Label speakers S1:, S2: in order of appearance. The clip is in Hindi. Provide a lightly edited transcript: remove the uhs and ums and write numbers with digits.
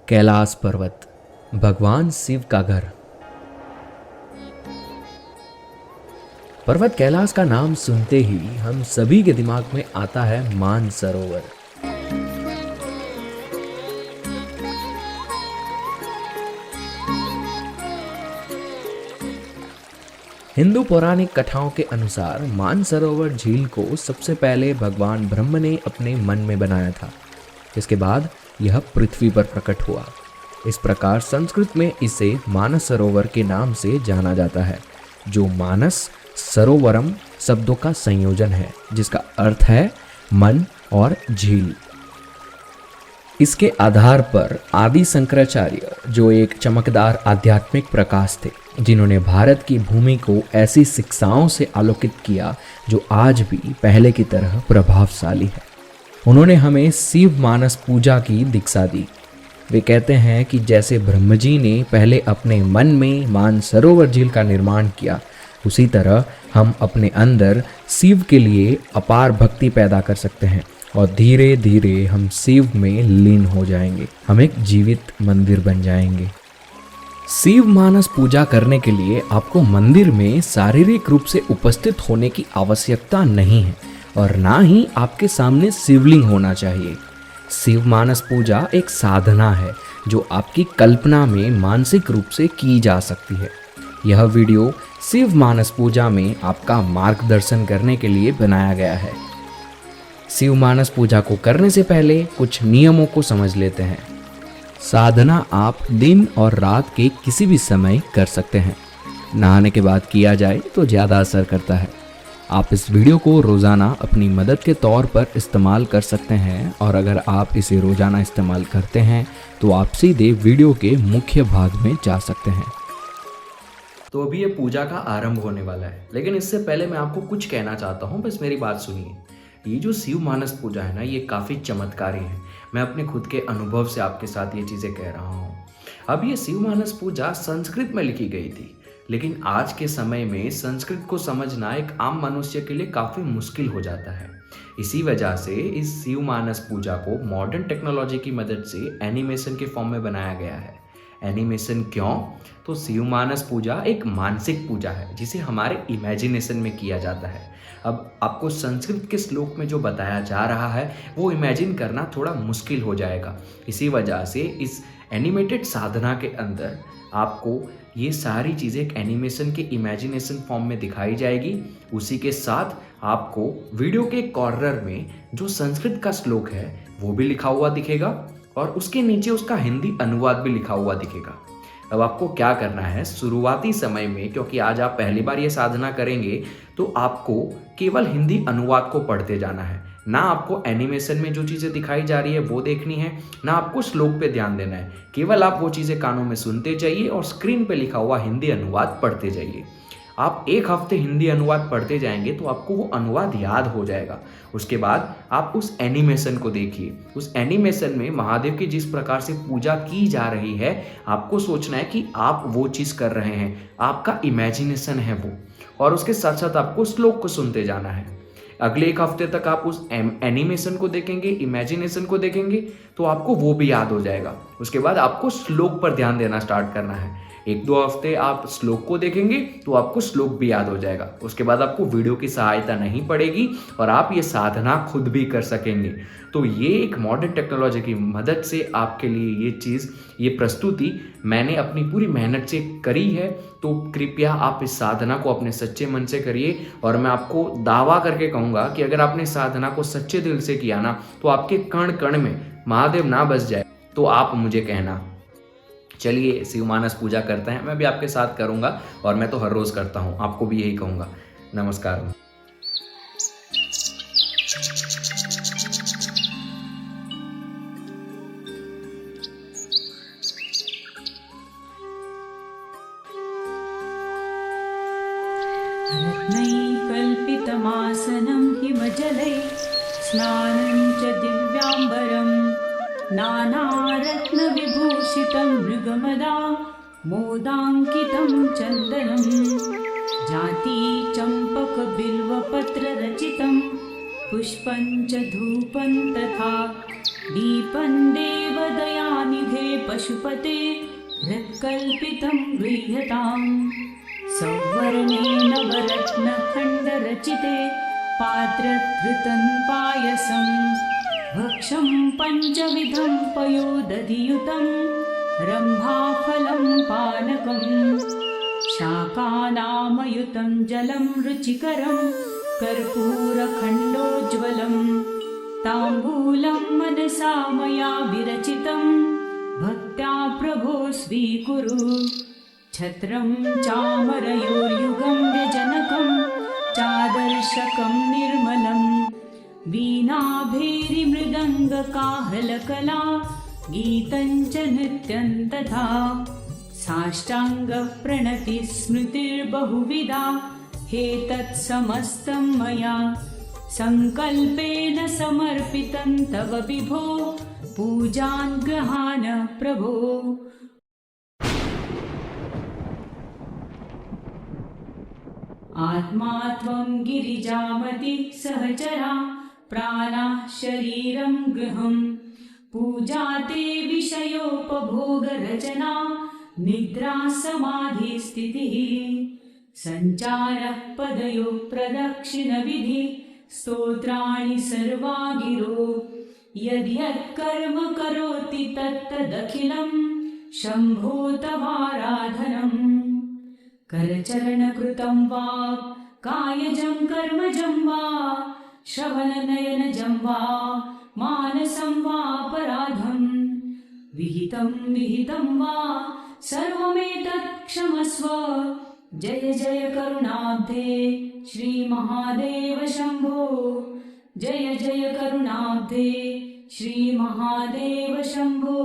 S1: कैलाश पर्वत, भगवान शिव का घर। पर्वत कैलाश का नाम सुनते ही हम सभी के दिमाग में आता है मानसरोवर। हिंदू पौराणिक कथाओं के अनुसार मानसरोवर झील को सबसे पहले भगवान ब्रह्मा ने अपने मन में बनाया था। इसके बाद यह पृथ्वी पर प्रकट हुआ। इस प्रकार संस्कृत में इसे मानस सरोवर के नाम से जाना जाता है, जो मानस सरोवरम शब्दों का संयोजन है, जिसका अर्थ है मन और झील। इसके आधार पर आदि शंकराचार्य, जो एक चमकदार आध्यात्मिक प्रकाश थे, जिन्होंने भारत की भूमि को ऐसी शिक्षाओं से आलोकित किया जो आज भी पहले की तरह प्रभावशाली है, उन्होंने हमें शिव मानस पूजा की दीक्षा दी। वे कहते हैं कि जैसे ब्रह्मजी ने पहले अपने मन में मानसरोवर झील का निर्माण किया, उसी तरह हम अपने अंदर शिव के लिए अपार भक्ति पैदा कर सकते हैं और धीरे धीरे हम शिव में लीन हो जाएंगे। हम एक जीवित मंदिर बन जाएंगे। शिव मानस पूजा करने के लिए आपको मंदिर में शारीरिक रूप से उपस्थित होने की आवश्यकता नहीं है और ना ही आपके सामने शिवलिंग होना चाहिए। शिव मानस पूजा एक साधना है जो आपकी कल्पना में मानसिक रूप से की जा सकती है। यह वीडियो शिव मानस पूजा में आपका मार्गदर्शन करने के लिए बनाया गया है। शिव मानस पूजा को करने से पहले कुछ नियमों को समझ लेते हैं। साधना आप दिन और रात के किसी भी समय कर सकते हैं। नहाने के बाद किया जाए तो ज़्यादा असर करता है। आप इस वीडियो को रोज़ाना अपनी मदद के तौर पर इस्तेमाल कर सकते हैं और अगर आप इसे रोज़ाना इस्तेमाल करते हैं तो आप सीधे वीडियो के मुख्य भाग में जा सकते हैं। तो अभी ये पूजा का आरंभ होने वाला है, लेकिन इससे पहले मैं आपको कुछ कहना चाहता हूँ, बस मेरी बात सुनिए। ये जो शिव मानस पूजा है ना, ये काफ़ी चमत्कारी है। मैं अपने खुद के अनुभव से आपके साथ ये चीज़ें कह रहा हूँ। अब ये शिव मानस पूजा संस्कृत में लिखी गई थी, लेकिन आज के समय में संस्कृत को समझना एक आम मनुष्य के लिए काफ़ी मुश्किल हो जाता है। इसी वजह से इस शिव मानस पूजा को मॉडर्न टेक्नोलॉजी की मदद से एनिमेशन के फॉर्म में बनाया गया है। एनिमेशन क्यों? तो शिव मानस पूजा एक मानसिक पूजा है जिसे हमारे इमेजिनेशन में किया जाता है। अब आपको संस्कृत के श्लोक में जो बताया जा रहा है वो इमेजिन करना थोड़ा मुश्किल हो जाएगा। इसी वजह से इस एनिमेटेड साधना के अंदर आपको ये सारी चीज़ें एक एनिमेशन के इमेजिनेशन फॉर्म में दिखाई जाएगी। उसी के साथ आपको वीडियो के कॉर्नर में जो संस्कृत का श्लोक है वो भी लिखा हुआ दिखेगा और उसके नीचे उसका हिंदी अनुवाद भी लिखा हुआ दिखेगा। अब आपको क्या करना है, शुरुआती समय में, क्योंकि आज आप पहली बार ये साधना करेंगे, तो आपको केवल हिंदी अनुवाद को पढ़ते जाना है। ना आपको एनिमेशन में जो चीज़ें दिखाई जा रही है वो देखनी है, ना आपको श्लोक पे ध्यान देना है। केवल आप वो चीज़ें कानों में सुनते जाइए और स्क्रीन पे लिखा हुआ हिंदी अनुवाद पढ़ते जाइए। आप एक हफ्ते हिंदी अनुवाद पढ़ते जाएंगे तो आपको वो अनुवाद याद हो जाएगा। उसके बाद आप उस एनिमेशन को देखिए। उस एनिमेशन में महादेव की जिस प्रकार से पूजा की जा रही है, आपको सोचना है कि आप वो चीज़ कर रहे हैं, आपका इमेजिनेशन है वो, और उसके साथ साथ आपको श्लोक को सुनते जाना है। अगले एक हफ्ते तक आप उस एनिमेशन को देखेंगे, इमेजिनेशन को देखेंगे, तो आपको वो भी याद हो जाएगा। उसके बाद आपको श्लोक पर ध्यान देना स्टार्ट करना है। एक दो हफ्ते आप श्लोक को देखेंगे तो आपको श्लोक भी याद हो जाएगा। उसके बाद आपको वीडियो की सहायता नहीं पड़ेगी और आप ये साधना खुद भी कर सकेंगे। तो ये एक मॉडर्न टेक्नोलॉजी की मदद से आपके लिए ये चीज़, ये प्रस्तुति मैंने अपनी पूरी मेहनत से करी है। तो कृपया आप इस साधना को अपने सच्चे मन से करिए और मैं आपको दावा करके कहूँगा कि अगर आपने साधना को सच्चे दिल से किया ना, तो आपके कण कण में महादेव ना बस जाए तो आप मुझे कहना। चलिए शिव मानस पूजा करते हैं। मैं भी आपके साथ करूंगा और मैं तो हर रोज करता हूं, आपको भी यही कहूंगा। नमस्कार।
S2: कल्पितमासनं हिमजलैः स्नानं च दिव्याम्बरं नानारत्नविभूषितं मृगमदा मोदाङ्कितं चन्दनं जाति चम्पकबिल्वपत्ररचितं पुष्पं च धूपं तथा दीपं देवदयानिधे पशुपते हृत्कल्पितं गृह्यताम् सौवर्णेन वरत्नखण्डरचिते पात्रधृतं पायसं भक्षं पञ्चविधं पयोदधियुतं रम्भाफलं पानकम् शाकानामयुतं जलं रुचिकरं कर्पूरखण्डोज्ज्वलं ताम्बूलं मनसा मया विरचितं भक्त्या प्रभो स्वीकुरु छत्रं चामरयोर्युगं व्यजनकं चादर्शकं निर्मलं वीणाभेरिमृदङ्गकाहलकला गीतं च नृत्यं तथा साष्टाङ्गप्रणतिस्मृतिर्बहुविधा हेतत्समस्तं मया सङ्कल्पेन समर्पितं तव विभो पूजां गृहाण प्रभो। आत्मा त्वं गिरिजामति सहचरा प्राणाः शरीरं गृहम् पूजा ते विषयोपभोगरचना निद्रा समाधिस्थितिः सञ्चारः पदयो प्रदक्षिणविधि स्तोत्राणि सर्वा गिरो यद्यत्कर्म करोति तत्तदखिलं शम्भो तवाराधनम् करचरणकृतं वा कायजं कर्मजं वा श्रवणनयनजं वा मानसं वापराधं विहितं वा सर्वमेतत् क्षमस्व जय जय करुणाब्धे श्रीमहादेव शम्भो जय जय करुणाब्धे श्रीमहादेव शम्भो।